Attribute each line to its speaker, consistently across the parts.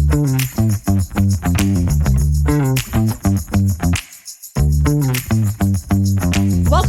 Speaker 1: Welcome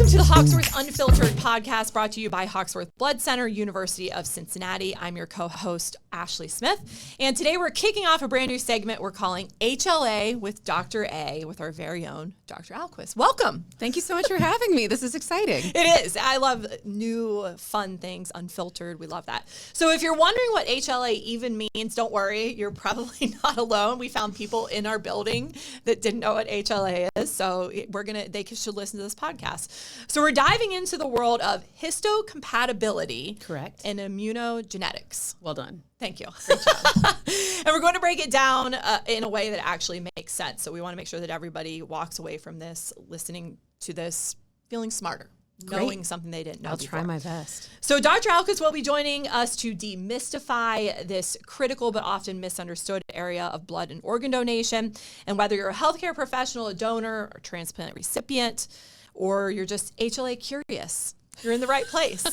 Speaker 1: to the Hoxworth Unfiltered podcast, brought to you by Hoxworth Blood Center, University of Cincinnati. I'm your co-host, Ashley Smith, and today we're kicking off a brand new segment we're calling HLA with Dr. A, with our very own Dr. Alquist. Welcome.
Speaker 2: Thank you so much for having me. This is exciting.
Speaker 1: It is. I love new, fun things, unfiltered. We love that. So if you're wondering what HLA even means, don't worry. You're probably not alone. We found people in our building that didn't know what HLA is, so they should listen to this podcast. So we're diving into the world of histocompatibility.
Speaker 2: Correct.
Speaker 1: And immunogenetics.
Speaker 2: Well done.
Speaker 1: Thank you. Great job. And we're going to break it down in a way that actually makes sense. So we want to make sure that everybody walks away from this, listening to this, feeling smarter, knowing something they didn't know before.
Speaker 2: I'll try my best.
Speaker 1: So Dr. Alquist will be joining us to demystify this critical but often misunderstood area of blood and organ donation. And whether you're a healthcare professional, a donor, or transplant recipient, or you're just HLA curious, you're in the right place.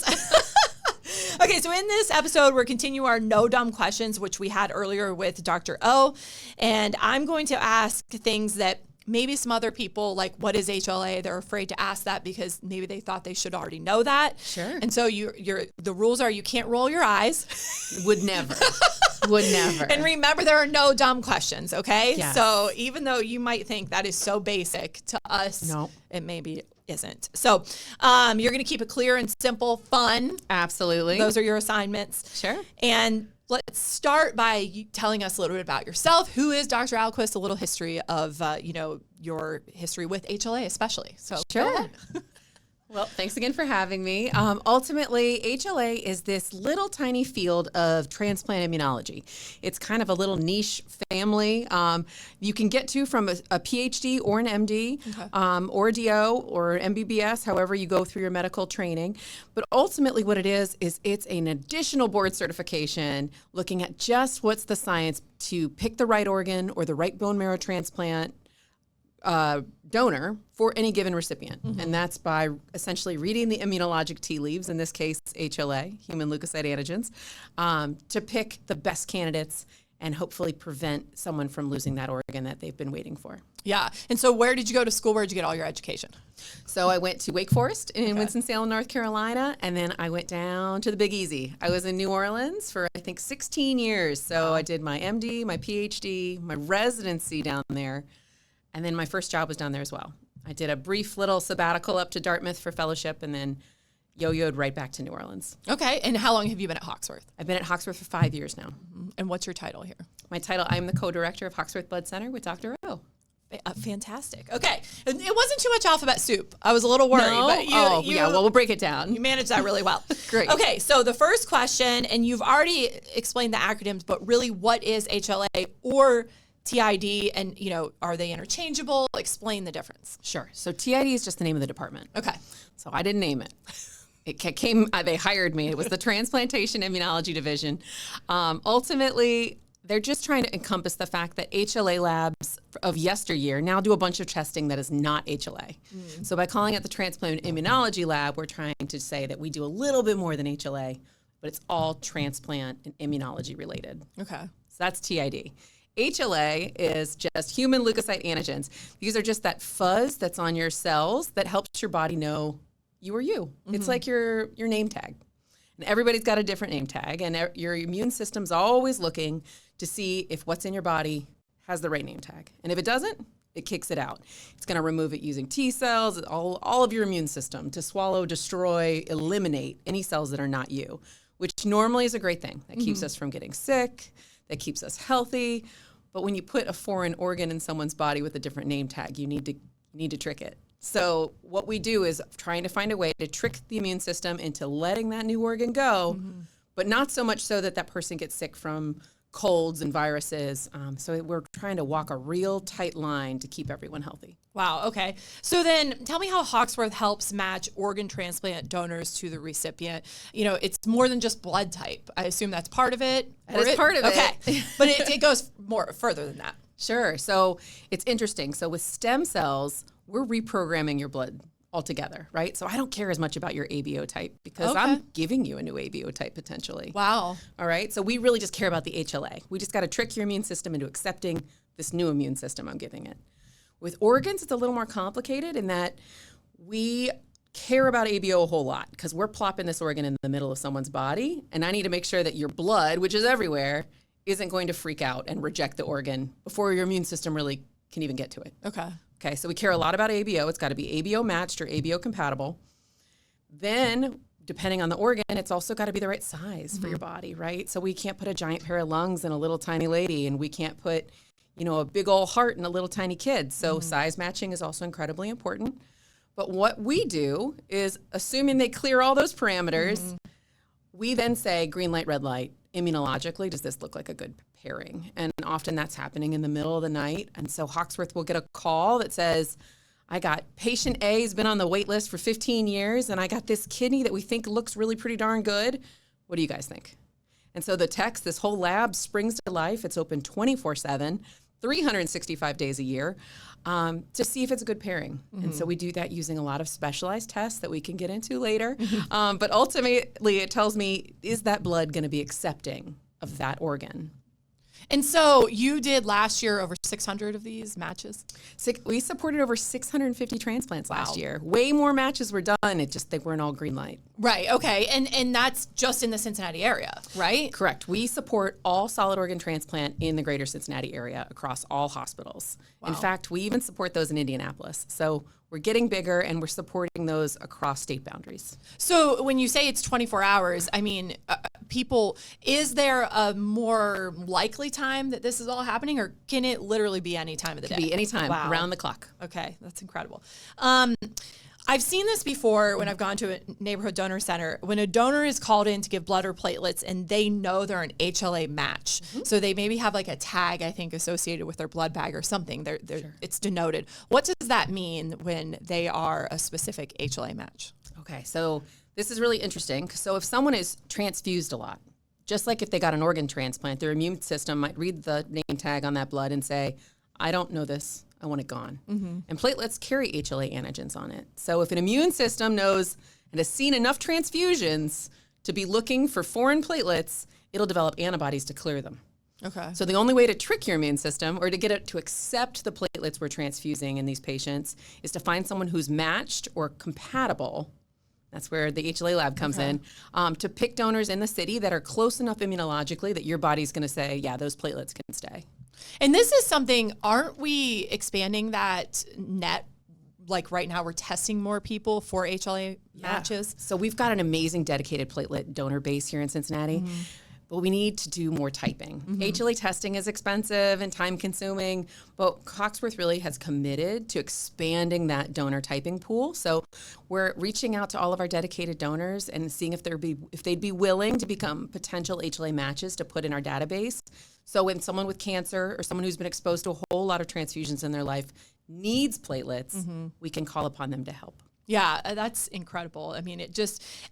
Speaker 1: Okay, so in this episode, we're continuing our no dumb questions, which we had earlier with Dr. O. And I'm going to ask things that maybe some other people, like, what is HLA? They're afraid to ask that because maybe they thought they should already know that.
Speaker 2: Sure.
Speaker 1: And so the rules are you can't roll your eyes.
Speaker 2: Would never. Would never.
Speaker 1: And remember, there are no dumb questions, okay?
Speaker 2: Yes.
Speaker 1: So even though you might think that is so basic to us,
Speaker 2: No.
Speaker 1: it maybe isn't. So you're going to keep it clear and simple, fun.
Speaker 2: Absolutely.
Speaker 1: Those are your assignments.
Speaker 2: Sure.
Speaker 1: And let's start by you telling us a little bit about yourself. Who is Dr. Alquist? A little history of, your history with HLA especially. So
Speaker 2: Sure.
Speaker 1: Go ahead.
Speaker 2: Well, thanks again for having me. Ultimately, HLA is this little tiny field of transplant immunology. It's kind of a little niche family you can get to from a PhD or an MD, or a DO or MBBS, however you go through your medical training. But ultimately what it is it's an additional board certification looking at just what's the science to pick the right organ or the right bone marrow transplant donor for any given recipient. Mm-hmm. And that's by essentially reading the immunologic tea leaves, in this case, HLA, human leukocyte antigens, to pick the best candidates and hopefully prevent someone from losing that organ that they've been waiting for.
Speaker 1: Yeah. And so where did you go to school? Where did you get all your education?
Speaker 2: So I went to Wake Forest in Winston-Salem, North Carolina, and then I went down to the Big Easy. I was in New Orleans for, I think, 16 years. So I did my MD, my PhD, my residency down there. And then my first job was down there as well. I did a brief little sabbatical up to Dartmouth for fellowship and then yo-yoed right back to New Orleans.
Speaker 1: Okay. And how long have you been at Hoxworth?
Speaker 2: I've been at Hoxworth for 5 years now.
Speaker 1: Mm-hmm. And what's your title here?
Speaker 2: My title, I'm the co-director of Hoxworth Blood Center with Dr. O.
Speaker 1: Fantastic. Okay. It wasn't too much alphabet soup. I was a little worried.
Speaker 2: No?
Speaker 1: But
Speaker 2: Well, we'll break it down.
Speaker 1: You managed that really well.
Speaker 2: Great.
Speaker 1: Okay. So the first question, and you've already explained the acronyms, but really what is HLA or TID, and, are they interchangeable? Explain the difference.
Speaker 2: Sure. So TID is just the name of the department.
Speaker 1: Okay.
Speaker 2: So I didn't name it. It came, they hired me. It was the Transplantation Immunology Division. Ultimately, they're just trying to encompass the fact that HLA labs of yesteryear now do a bunch of testing that is not HLA. Mm. So by calling it the Transplant Immunology Lab, we're trying to say that we do a little bit more than HLA, but it's all transplant and immunology related.
Speaker 1: Okay.
Speaker 2: So that's TID. HLA is just human leukocyte antigens. These are just that fuzz that's on your cells that helps your body know you are you. Mm-hmm. It's like your name tag. And everybody's got a different name tag, and your immune system's always looking to see if what's in your body has the right name tag. And if it doesn't, it kicks it out. It's going to remove it using T cells, all of your immune system to swallow, destroy, eliminate any cells that are not you, which normally is a great thing. That keeps us from getting sick, that keeps us healthy. But when you put a foreign organ in someone's body with a different name tag, you need to trick it. So what we do is trying to find a way to trick the immune system into letting that new organ go, but not so much so that that person gets sick from colds and viruses. So we're trying to walk a real tight line to keep everyone healthy.
Speaker 1: Wow. Okay. So then tell me how Hoxworth helps match organ transplant donors to the recipient. It's more than just blood type. I assume that's part of it.
Speaker 2: That is part of it.
Speaker 1: Okay. But it goes more further than that.
Speaker 2: Sure. So it's interesting. So with stem cells, we're reprogramming your blood altogether, right? So I don't care as much about your ABO type because
Speaker 1: Okay.
Speaker 2: I'm giving you a new ABO type potentially.
Speaker 1: Wow.
Speaker 2: All right. So we really just care about the HLA. We just got to trick your immune system into accepting this new immune system I'm giving it. With organs, it's a little more complicated in that we care about ABO a whole lot because we're plopping this organ in the middle of someone's body, and I need to make sure that your blood, which is everywhere, isn't going to freak out and reject the organ before your immune system really can even get to it.
Speaker 1: Okay.
Speaker 2: So we care a lot about ABO. It's got to be ABO matched or ABO compatible. Then, depending on the organ, it's also got to be the right size for your body, right? So we can't put a giant pair of lungs in a little tiny lady, and we can't put, a big old heart in a little tiny kid. So size matching is also incredibly important. But what we do is, assuming they clear all those parameters, we then say green light, red light. Immunologically, does this look like a good pairing? And often that's happening in the middle of the night. And so Hoxworth will get a call that says, I got patient A has been on the wait list for 15 years, and I got this kidney that we think looks really pretty darn good. What do you guys think? And so the text, this whole lab springs to life. It's open 24/7, 365 days a year, to see if it's a good pairing. And so we do that using a lot of specialized tests that we can get into later. But ultimately, it tells me, is that blood going to be accepting of that organ?
Speaker 1: And so you did last year over 600 of these matches?
Speaker 2: We supported over 650 transplants last year. Way more matches were done. They weren't all green light.
Speaker 1: Right. Okay. And that's just in the Cincinnati area, right?
Speaker 2: Correct. We support all solid organ transplant in the greater Cincinnati area across all hospitals.
Speaker 1: Wow.
Speaker 2: In fact, we even support those in Indianapolis. So we're getting bigger and we're supporting those across state boundaries.
Speaker 1: So when you say it's 24 hours, is there a more likely time that this is all happening, or can it literally be any time of the day?
Speaker 2: It can be any time,
Speaker 1: Wow.
Speaker 2: around the clock.
Speaker 1: Okay, that's incredible. I've seen this before when I've gone to a neighborhood donor center. When a donor is called in to give blood or platelets and they know they're an HLA match, so they maybe have like a tag, I think, associated with their blood bag or something.
Speaker 2: Sure.
Speaker 1: It's denoted. What does that mean when they are a specific HLA match?
Speaker 2: Okay, so this is really interesting. So if someone is transfused a lot, just like if they got an organ transplant, their immune system might read the name tag on that blood and say, I don't know this. I want it gone. And platelets carry HLA antigens on it. So if an immune system knows and has seen enough transfusions to be looking for foreign platelets, it'll develop antibodies to clear them.
Speaker 1: Okay.
Speaker 2: So the only way to trick your immune system or to get it to accept the platelets we're transfusing in these patients is to find someone who's matched or compatible. That's where the HLA lab comes in, to pick donors in the city that are close enough immunologically that your body's going to say, yeah, those platelets can stay.
Speaker 1: And this is something, aren't we expanding that net? Like right now we're testing more people for HLA matches.
Speaker 2: So we've got an amazing dedicated platelet donor base here in Cincinnati, but we need to do more typing. HLA testing is expensive and time consuming, but Hoxworth really has committed to expanding that donor typing pool. So we're reaching out to all of our dedicated donors and seeing if they'd be willing to become potential HLA matches to put in our database. So when someone with cancer or someone who's been exposed to a whole lot of transfusions in their life needs platelets, we can call upon them to help.
Speaker 1: Yeah, that's incredible. I mean,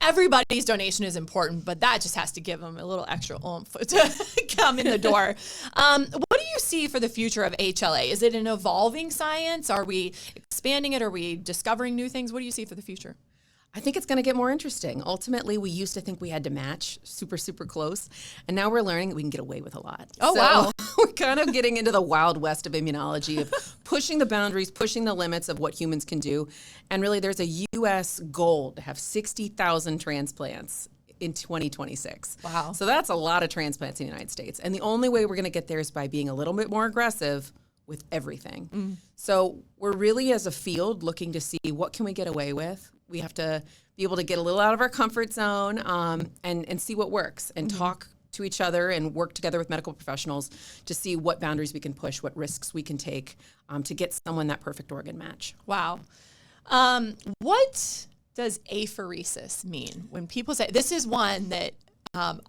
Speaker 1: everybody's donation is important, but that just has to give them a little extra oomph to come in the door. What do you see for the future of HLA? Is it an evolving science? Are we expanding it? Are we discovering new things? What do you see for the future?
Speaker 2: I think it's going to get more interesting. Ultimately, we used to think we had to match super, super close. And now we're learning that we can get away with a lot.
Speaker 1: Oh, wow.
Speaker 2: We're kind of getting into the wild west of immunology, of pushing the boundaries, pushing the limits of what humans can do. And really, there's a U.S. goal to have 60,000 transplants in 2026.
Speaker 1: Wow.
Speaker 2: So that's a lot of transplants in the United States. And the only way we're going to get there is by being a little bit more aggressive with everything. So we're really, as a field, looking to see what can we get away with. We have to be able to get a little out of our comfort zone and see what works and talk to each other and work together with medical professionals to see what boundaries we can push, what risks we can take to get someone that perfect organ match.
Speaker 1: Wow. What does apheresis mean? When people say, this is one that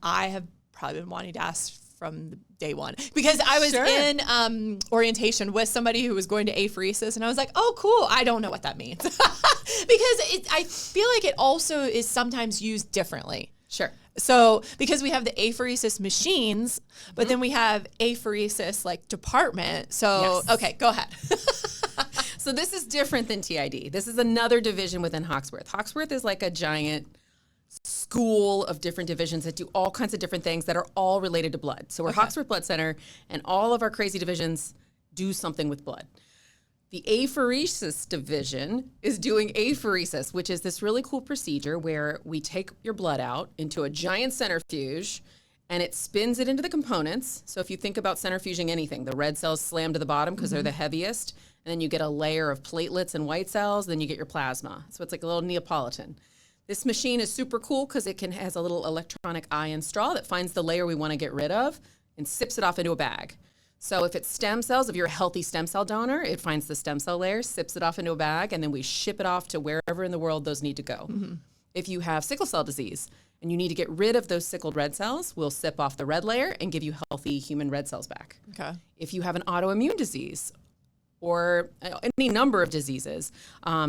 Speaker 1: I have probably been wanting to ask from day one, because I was in orientation with somebody who was going to apheresis, and I was like, oh, cool. I don't know what that means. Because I feel like it also is sometimes used differently.
Speaker 2: Sure.
Speaker 1: So because we have the apheresis machines, but then we have apheresis like department. So,
Speaker 2: Yes.
Speaker 1: okay, go ahead.
Speaker 2: So this is different than TID. This is another division within Hoxworth. Hoxworth is like a giant school of different divisions that do all kinds of different things that are all related to blood. So we're Hoxworth Blood Center, and all of our crazy divisions do something with blood. The apheresis division is doing apheresis, which is this really cool procedure where we take your blood out into a giant centrifuge and it spins it into the components. So if you think about centrifuging anything, the red cells slam to the bottom because they're the heaviest, and then you get a layer of platelets and white cells, then you get your plasma. So it's like a little Neapolitan. This machine is super cool because it has a little electronic ion straw that finds the layer we want to get rid of and sips it off into a bag. So if it's stem cells, if you're a healthy stem cell donor, it finds the stem cell layer, sips it off into a bag, and then we ship it off to wherever in the world those need to go. If you have sickle cell disease and you need to get rid of those sickled red cells, we'll sip off the red layer and give you healthy human red cells back.
Speaker 1: Okay.
Speaker 2: If you have an autoimmune disease or any number of diseases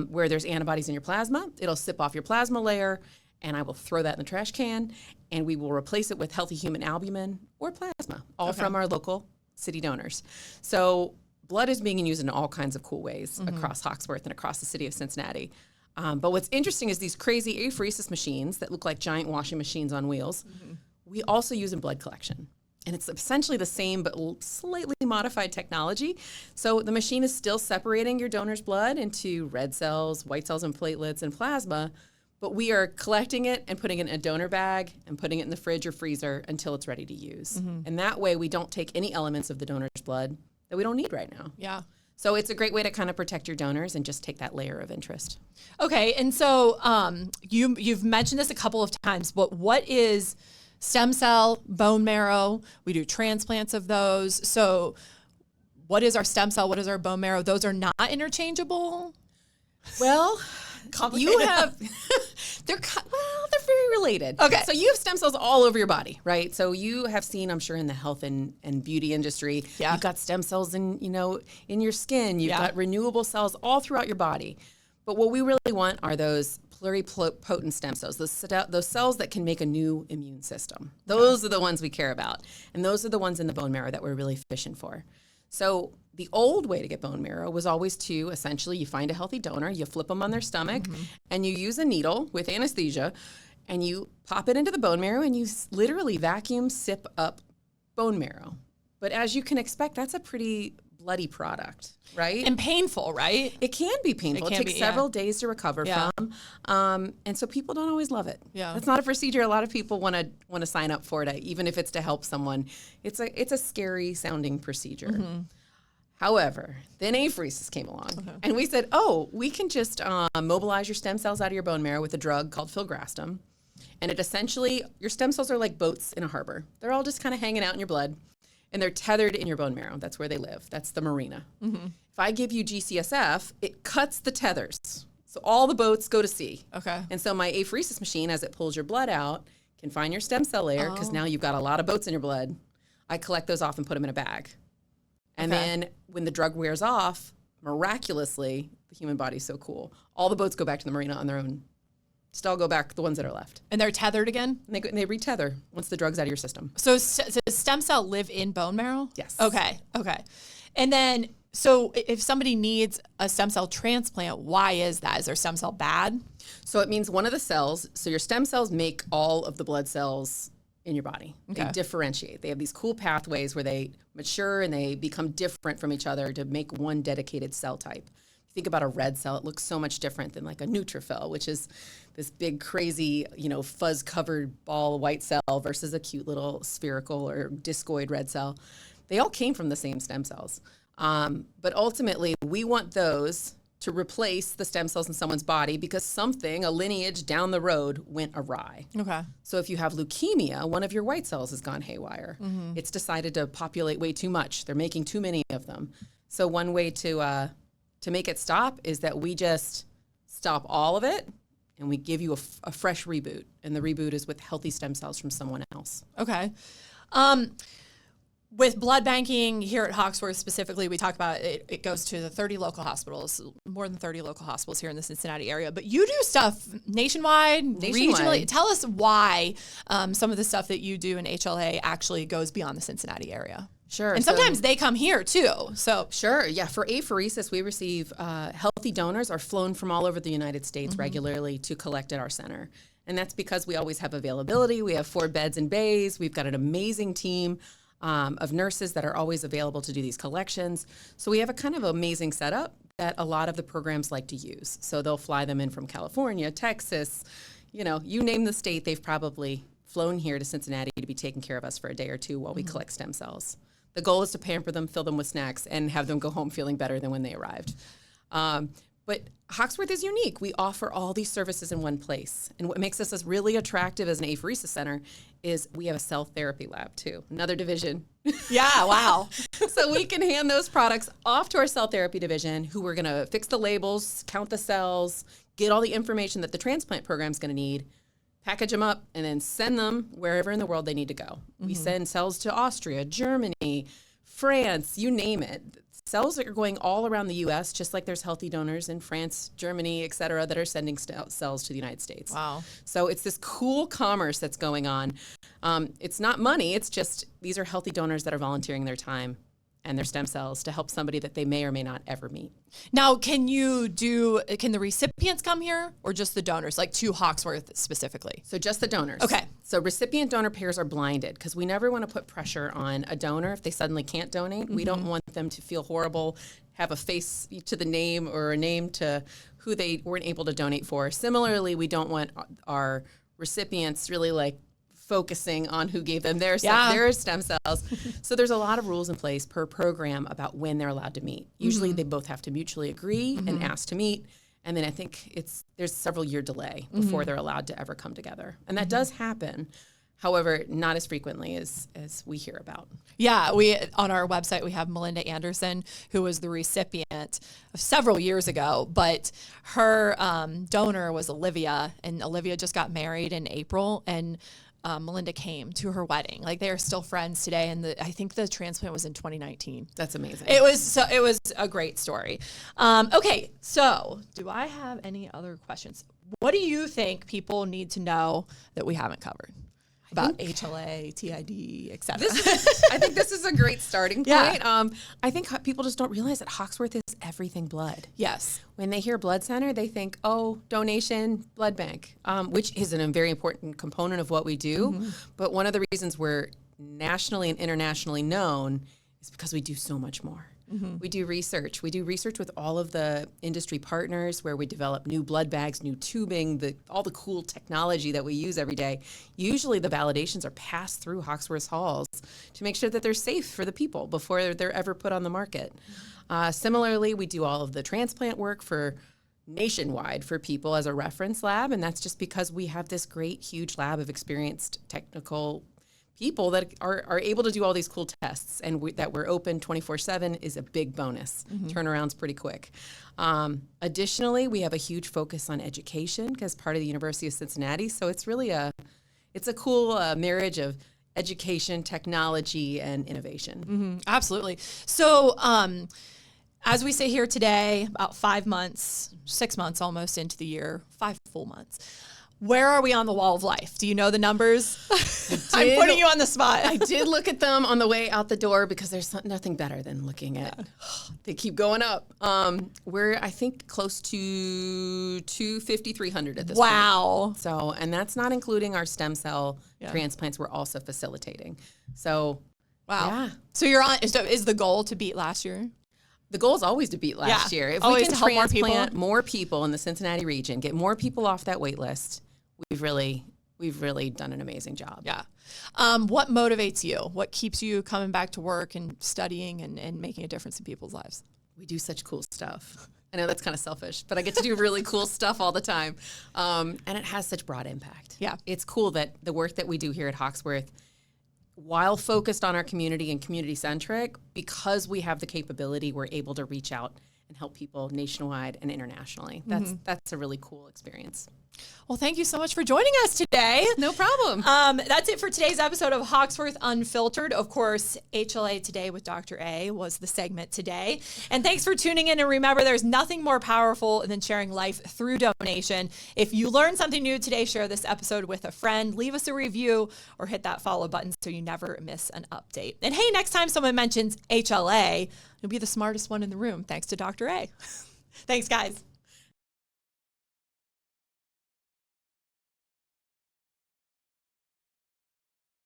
Speaker 2: where there's antibodies in your plasma, it'll sip off your plasma layer, and I will throw that in the trash can, and we will replace it with healthy human albumin or plasma, all from our local city donors. So blood is being used in all kinds of cool ways across Hoxworth and across the city of Cincinnati. But what's interesting is these crazy apheresis machines that look like giant washing machines on wheels, we also use in blood collection. And it's essentially the same but slightly modified technology. So the machine is still separating your donor's blood into red cells, white cells and platelets and plasma, but we are collecting it and putting it in a donor bag and putting it in the fridge or freezer until it's ready to use. And that way we don't take any elements of the donor's blood that we don't need right now.
Speaker 1: Yeah.
Speaker 2: So it's a great way to kind of protect your donors and just take that layer of interest.
Speaker 1: Okay, and so you've mentioned this a couple of times, but what is stem cell, bone marrow? We do transplants of those. So what is our stem cell? What is our bone marrow? Those are not interchangeable?
Speaker 2: Well, you have, they're very related.
Speaker 1: Okay.
Speaker 2: So you have stem cells all over your body, right? So you have seen, I'm sure, in the health and beauty industry, you've got stem cells in your skin. You've got renewable cells all throughout your body. But what we really want are those pluripotent stem cells, those cells that can make a new immune system. Those are the ones we care about. And those are the ones in the bone marrow that we're really fishing for. So the old way to get bone marrow was always to essentially you find a healthy donor, you flip them on their stomach, and you use a needle with anesthesia, and you pop it into the bone marrow, and you literally vacuum sip up bone marrow. But as you can expect, that's a pretty bloody product, right?
Speaker 1: And painful, right?
Speaker 2: It can be painful. It takes several days to recover from. And so people don't always love it.
Speaker 1: Yeah.
Speaker 2: It's not a procedure a lot of people want to sign up for, even if it's to help someone. It's a scary sounding procedure. However, then apheresis came along, and we said, we can just mobilize your stem cells out of your bone marrow with a drug called filgrastim. And it essentially, your stem cells are like boats in a harbor. They're all just kind of hanging out in your blood, and they're tethered in your bone marrow. That's where they live. That's the marina. If I give you GCSF, it cuts the tethers. So all the boats go to sea.
Speaker 1: Okay.
Speaker 2: And so my apheresis machine, as it pulls your blood out, can find your stem cell layer, because now you've got a lot of boats in your blood. I collect those off and put them in a bag. And then when the drug wears off, miraculously, the human body's so cool, all the boats go back to the marina on their own. Just all go back, the ones that are left.
Speaker 1: And they're tethered again?
Speaker 2: And they retether once the drug's out of your system.
Speaker 1: So does stem cell live in bone marrow?
Speaker 2: Yes.
Speaker 1: Okay. And then, so if somebody needs a stem cell transplant, why is that? Is their stem cell bad?
Speaker 2: So it means one of the cells, so your stem cells make all of the blood cells in your body. They differentiate. They have these cool pathways where they mature and they become different from each other to make one dedicated cell type. Think about a red cell, it looks so much different than like a neutrophil, which is this big, crazy, fuzz-covered ball white cell versus a cute little spherical or discoid red cell. They all came from the same stem cells. But ultimately, we want those to replace the stem cells in someone's body because a lineage down the road went awry.
Speaker 1: Okay.
Speaker 2: So if you have leukemia, one of your white cells has gone haywire. It's decided to populate way too much. They're making too many of them. So one way to make it stop is that we just stop all of it and we give you a fresh reboot. And the reboot is with healthy stem cells from someone else.
Speaker 1: Okay. With blood banking here at Hoxworth specifically, we talk about it goes to the 30 local hospitals, more than 30 local hospitals here in the Cincinnati area. But you do stuff nationwide, regionally. Tell us why some of the stuff that you do in HLA actually goes beyond the Cincinnati area.
Speaker 2: Sure.
Speaker 1: And sometimes they come here too. So
Speaker 2: Sure. Yeah. For apheresis, we receive healthy donors are flown from all over the United States regularly to collect at our center. And that's because we always have availability. We have 4 beds and bays. We've got an amazing team of nurses that are always available to do these collections. So we have a kind of amazing setup that a lot of the programs like to use. So they'll fly them in from California, Texas, you name the state, they've probably flown here to Cincinnati to be taking care of us for a day or two while we collect stem cells. The goal is to pamper them, fill them with snacks, and have them go home feeling better than when they arrived. But Hoxworth is unique. We offer all these services in one place. And what makes us really attractive as an apheresis center is we have a cell therapy lab too, another division.
Speaker 1: yeah, wow.
Speaker 2: So we can hand those products off to our cell therapy division, who we're going to fix the labels, count the cells, get all the information that the transplant program is going to need, package them up, and then send them wherever in the world they need to go. We send cells to Austria, Germany, France, you name it. Cells are going all around the U.S., just like there's healthy donors in France, Germany, et cetera, that are sending cells to the United States.
Speaker 1: Wow.
Speaker 2: So it's this cool commerce that's going on. It's not money. It's just these are healthy donors that are volunteering their time and their stem cells to help somebody that they may or may not ever meet.
Speaker 1: Now, can the recipients come here or just the donors, like to Hoxworth specifically?
Speaker 2: So just the donors.
Speaker 1: Okay.
Speaker 2: So recipient donor pairs are blinded because we never want to put pressure on a donor if they suddenly can't donate. We don't want them to feel horrible, have a face to the name or a name to who they weren't able to donate for. Similarly, we don't want our recipients really focusing on who gave them their stem cells. So there's a lot of rules in place per program about when they're allowed to meet. Usually they both have to mutually agree and ask to meet. And then I think there's several year delay before they're allowed to ever come together. And that does happen. However, not as frequently as we hear about.
Speaker 1: Yeah, on our website, we have Melinda Anderson, who was the recipient of several years ago, but her donor was Olivia, and Olivia just got married in April, and Melinda came to her wedding. They are still friends today, and I think the transplant was in 2019.
Speaker 2: That's amazing.
Speaker 1: It was a great story. Okay, so do I have any other questions? What do you think people need to know that we haven't covered about HLA, TID, et cetera?
Speaker 2: I think this is a great starting point.
Speaker 1: Yeah.
Speaker 2: I think people just don't realize that Hoxworth is everything blood.
Speaker 1: Yes.
Speaker 2: When they hear blood center, they think, donation, blood bank, which is a very important component of what we do. But one of the reasons we're nationally and internationally known is because we do so much more. We do research. We do research with all of the industry partners where we develop new blood bags, new tubing, all the cool technology that we use every day. Usually the validations are passed through Hoxworth halls to make sure that they're safe for the people before they're ever put on the market. Similarly, we do all of the transplant work for nationwide for people as a reference lab, and that's just because we have this great, huge lab of experienced technical people that are able to do all these cool tests, and that we're open 24/7 is a big bonus. Turnaround's pretty quick. Additionally, we have a huge focus on education because part of the University of Cincinnati, so it's really a cool marriage of education, technology, and innovation.
Speaker 1: Absolutely. So as we sit here today, about 5 months, 6 months almost into the year, 5 full months, where are we on the wall of life? Do you know the numbers? I'm putting you on the spot.
Speaker 2: I did look at them on the way out the door because there's nothing better than looking at. They keep going up. We're, I think, close to 250, 300 at this point.
Speaker 1: Wow.
Speaker 2: So, and that's not including our stem cell transplants we're also facilitating. So,
Speaker 1: wow.
Speaker 2: Yeah.
Speaker 1: So you're on. So is the goal to beat last year?
Speaker 2: The goal is always to beat last year. If
Speaker 1: Always
Speaker 2: we can
Speaker 1: to help
Speaker 2: transplant more people in the Cincinnati region, get more people off that wait list, we've really done an amazing job.
Speaker 1: Yeah. What motivates you? What keeps you coming back to work and studying and making a difference in people's lives?
Speaker 2: We do such cool stuff. I know that's kind of selfish, but I get to do really cool stuff all the time. And it has such broad impact.
Speaker 1: Yeah.
Speaker 2: It's cool that the work that we do here at Hoxworth, while focused on our community and community-centric, because we have the capability, we're able to reach out and help people nationwide and internationally. That's a really cool experience.
Speaker 1: Well, thank you so much for joining us today.
Speaker 2: No problem.
Speaker 1: That's it for today's episode of Hoxworth Unfiltered. Of course, HLA Today with Dr. A was the segment today. And thanks for tuning in. And remember, there's nothing more powerful than sharing life through donation. If you learned something new today, share this episode with a friend, leave us a review, or hit that follow button so you never miss an update. And hey, next time someone mentions HLA, you'll be the smartest one in the room, thanks to Dr. A. Thanks, guys.